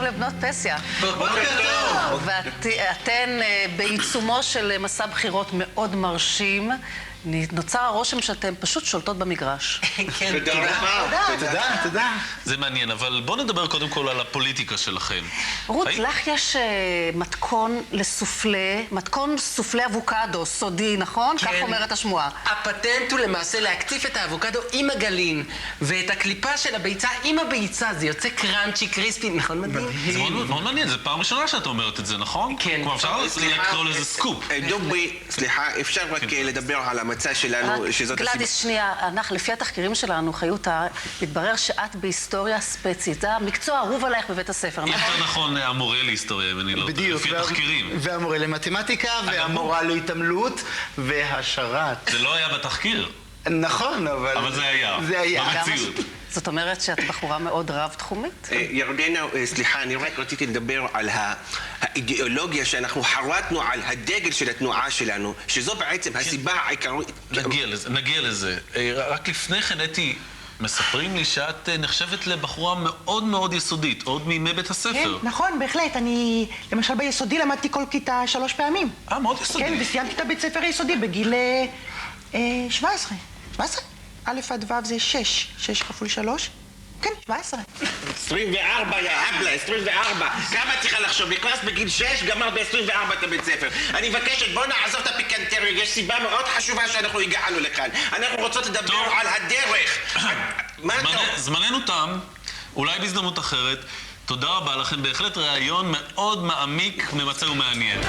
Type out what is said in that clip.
לבנות פסיה. בוקר טוב. ואתן בעיצומו של מסע בחירות מאוד מרשים. נוצר הרושם שאתם פשוט שולטות במגרש. כן, תודה. זה מעניין, אבל בואו נדבר קודם כל על הפוליטיקה שלכם. רות, לך יש מתכון לסופלה, מתכון סופלה אבוקדו, סודי, נכון? כך אומרת השמועה. הפטנט הוא למעשה להקציף את האבוקדו עם הגלין, ואת הקליפה של הביצה עם הביצה. זה יוצא קראנצ'י, קריספי, נכון מדהים? זה מאוד מעניין, זה פעם ראשונה שאת אומרת את זה, נכון? כן. כלומר, אפשר לקרוא לזה סקופ. דובי, סליחה, אפשר רק לדבר על המצע שלנו, שזאת הסיבה. גלדיס, שנייה, לפי התחקירים שלנו, חיותה, מתברר שאת בהיסטוריה ספצית. זה המקצוע האהוב עלייך בבית הספר, נכון? יותר נכון, המורה להיסטוריה, אם אני לא טועה, לפי התחקירים. והמורה למתמטיקה, והמורה להתעמלות, והשרת. זה לא היה בתחקיר. נכון, אבל זה היה. זה היה. במציאות. זאת אומרת שאת בחורה מאוד רב-תחומית? ירדנה, סליחה, אני רק רציתי לדבר על האידיאולוגיה שאנחנו חרטנו על הדגל של התנועה שלנו, שזו בעצם הסיבה העיקרית. נגיע לזה. רק לפני כן, אתי, מספרים לי שאת נחשבת לבחורה מאוד מאוד יסודית, עוד מימי בית הספר. כן, נכון, בהחלט. אני, למשל ביסודי, למדתי כל כיתה 3 פעמים. מאוד יסודי. כן, וסיימתי את הבית ספר היסודי בגיל 17. 17? א' עד ו' זה 6. 6 כפול 3? כן, 17. 24, יא אבלה, 24. כמה צריכה לחשוב? נכנס בגיל 6, גמר ב-24 את הבית ספר. אני מבקשת, בוא נעזוב את הפיקנטריה, יש סיבה מאוד חשובה שאנחנו הגענו לכאן. אנחנו רוצות לדבר על הדרך. מה טוב? זמננו תם, אולי בהזדמנות אחרת. תודה רבה לכם, בהחלט ראיון מאוד מעמיק, ממצא ומעניין.